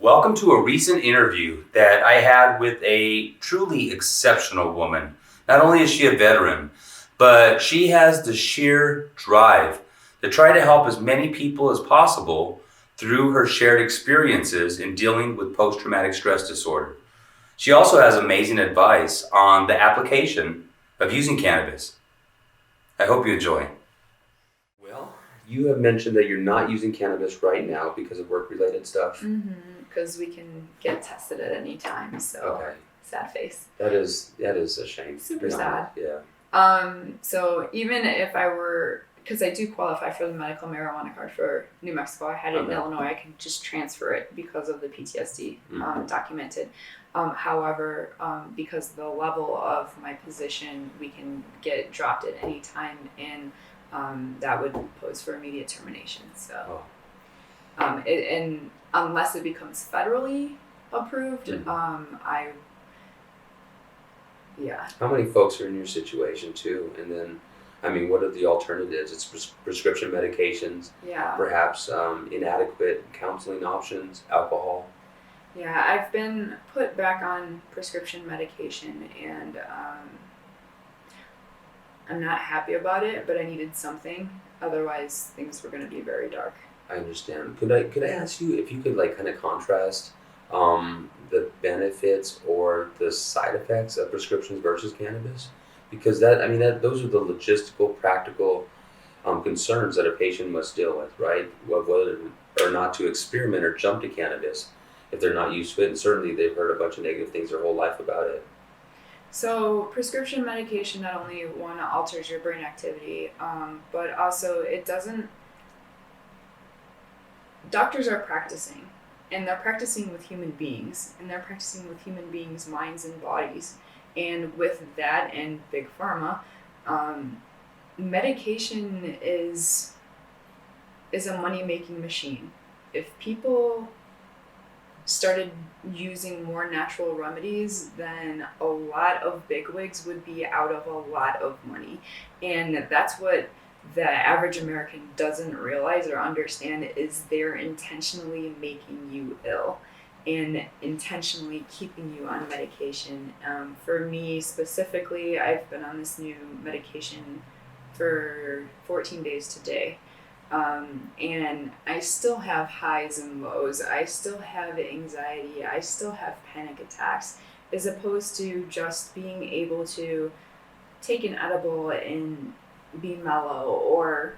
Welcome to a recent interview that I had with a truly exceptional woman. Not only is she a veteran, but she has the sheer drive to try to help as many people as possible through her shared experiences in dealing with post-traumatic stress disorder. She also has amazing advice on the application of using cannabis. I hope you enjoy. Well, you have mentioned that you're not using cannabis right now because of work-related stuff. Because we can get tested at any time, so Okay. sad face. That is a shame. Super sad. Yeah. So even if I were, because I do qualify for the medical marijuana card for New Mexico, I had it in Illinois, I can just transfer it because of the PTSD documented. However, because the level of my position, we can get it dropped at any time, and that would pose for immediate termination. So, and unless it becomes federally approved, How many folks are in your situation too? And then, what are the alternatives? It's prescription medications, perhaps inadequate counseling options, alcohol. Yeah, I've been put back on prescription medication, and I'm not happy about it, but I needed something. Otherwise, things were going to be very dark. I understand. Could I ask you if you could kind of contrast the benefits or the side effects of prescriptions versus cannabis? Because those are the logistical, practical concerns that a patient must deal with, right? Whether or not to experiment or jump to cannabis if they're not used to it, and certainly they've heard a bunch of negative things their whole life about it. So prescription medication not only alters your brain activity, but also it doesn't. Doctors are practicing, and they're practicing with human beings, and they're practicing with human beings' minds and bodies. And with that and big pharma, medication is a money-making machine. If people started using more natural remedies, then a lot of bigwigs would be out of a lot of money. And that's what the average American doesn't realize or understand, is they're intentionally making you ill and intentionally keeping you on medication. For me specifically, I've been on this new medication for 14 days today. And I still have highs and lows. I still have anxiety. I still have panic attacks, as opposed to just being able to take an edible and be mellow, or,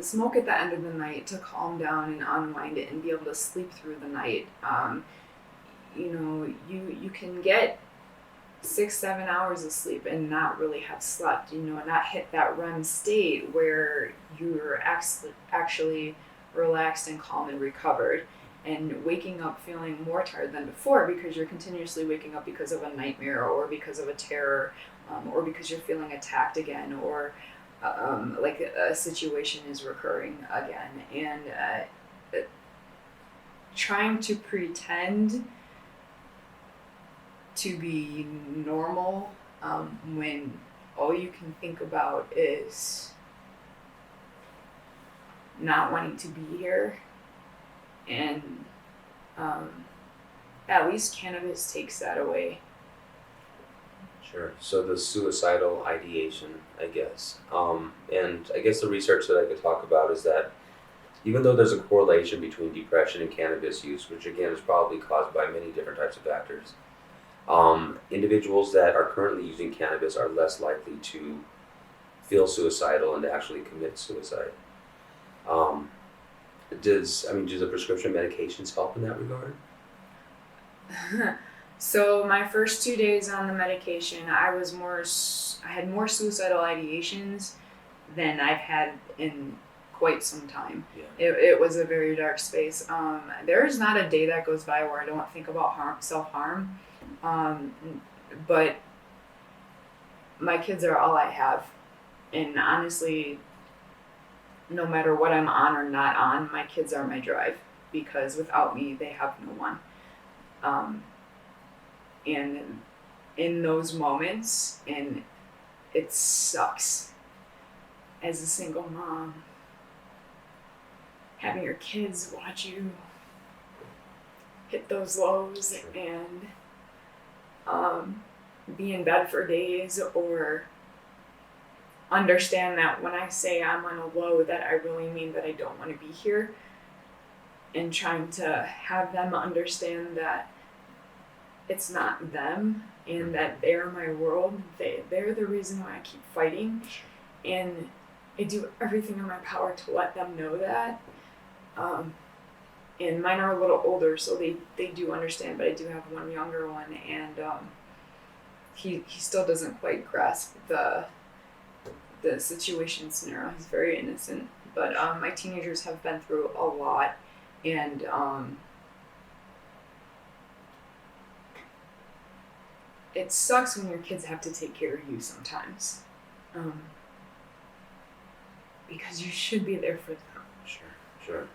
smoke at the end of the night to calm down and unwind it and be able to sleep through the night. You can get 6-7 hours of sleep and not really have slept, not hit that REM state where you're actually relaxed and calm and recovered, and waking up feeling more tired than before because you're continuously waking up because of a nightmare or because of a terror, or because you're feeling attacked again, or like a situation is recurring again. And trying to pretend to be normal when all you can think about is not wanting to be here. And at least cannabis takes that away. Sure. So the suicidal ideation, I guess. And I guess the research that I could talk about is that even though there's a correlation between depression and cannabis use, which again is probably caused by many different types of factors, individuals that are currently using cannabis are less likely to feel suicidal and to actually commit suicide. Do the prescription medications help in that regard? So my first 2 days on the medication, I had more suicidal ideations than I've had in quite some time. Yeah. It was a very dark space. There is not a day that goes by where I don't think about self-harm. But my kids are all I have. And honestly, no matter what I'm on or not on, my kids are my drive, because without me, they have no one. And in those moments, and it sucks as a single mom, having your kids watch you hit those lows and be in bed for days, or understand that when I say I'm on a low, that I really mean that I don't want to be here, and trying to have them understand that it's not them and that they're my world. They're the reason why I keep fighting, and I do everything in my power to let them know that. And mine are a little older, so they do understand, but I do have one younger one, and he still doesn't quite grasp the situation scenario. He's very innocent, but my teenagers have been through a lot, and it sucks when your kids have to take care of you sometimes, because you should be there for them. Sure.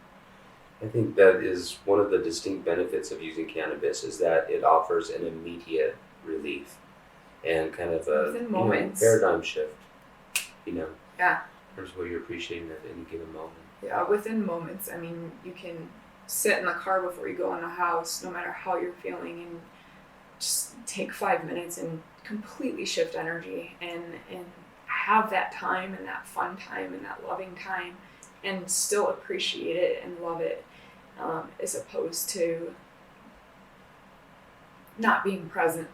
I think that is one of the distinct benefits of using cannabis, is that it offers an immediate relief and kind of a paradigm shift, Yeah. in terms of what you're appreciating at any given moment. Yeah, within moments. I mean, you can sit in the car before you go in the house, no matter how you're feeling, and just take 5 minutes and completely shift energy and have that time and that fun time and that loving time, and still appreciate it and love it, as opposed to not being present.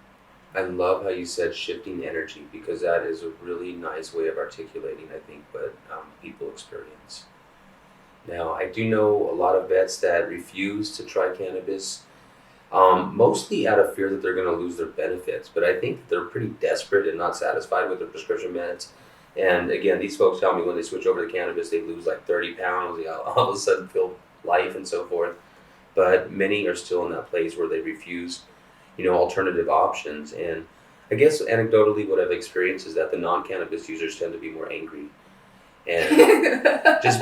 I love how you said shifting energy, because that is a really nice way of articulating, I think, what people experience. Now, I do know a lot of vets that refuse to try cannabis, mostly out of fear that they're going to lose their benefits, but I think they're pretty desperate and not satisfied with their prescription meds. And again, these folks tell me when they switch over to cannabis, they lose like 30 pounds, they all of a sudden feel life and so forth. But many are still in that place where they refuse, alternative options. And I guess anecdotally, what I've experienced is that the non-cannabis users tend to be more angry. And just,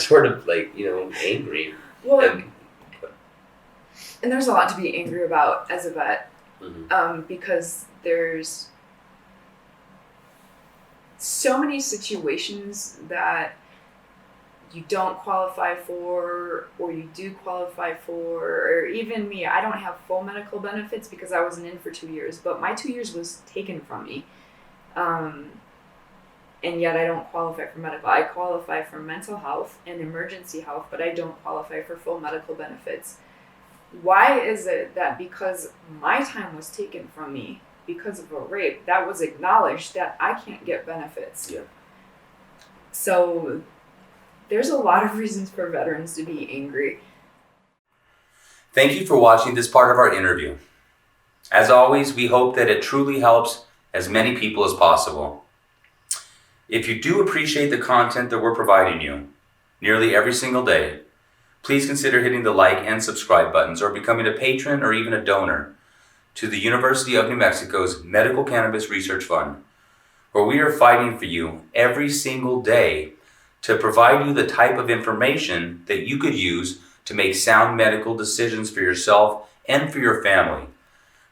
sort of like, angry. Well, and there's a lot to be angry about as a vet, because there's so many situations that you don't qualify for, or you do qualify for, or even me, I don't have full medical benefits because I wasn't in for 2 years, but my 2 years was taken from me. And yet I don't qualify for medical. I qualify for mental health and emergency health, but I don't qualify for full medical benefits. Why is it that because my time was taken from me because of a rape, that was acknowledged, that I can't get benefits? Yeah. So there's a lot of reasons for veterans to be angry. Thank you for watching this part of our interview. As always, we hope that it truly helps as many people as possible. If you do appreciate the content that we're providing you nearly every single day, please consider hitting the like and subscribe buttons, or becoming a patron or even a donor to the University of New Mexico's Medical Cannabis Research Fund, where we are fighting for you every single day to provide you the type of information that you could use to make sound medical decisions for yourself and for your family.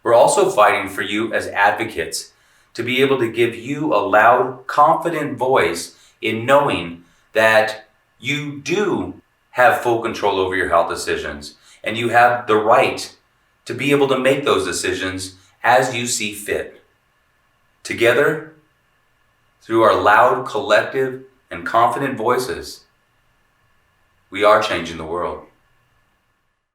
We're also fighting for you as advocates to be able to give you a loud, confident voice in knowing that you do have full control over your health decisions, and you have the right to be able to make those decisions as you see fit. Together, through our loud, collective, and confident voices, we are changing the world.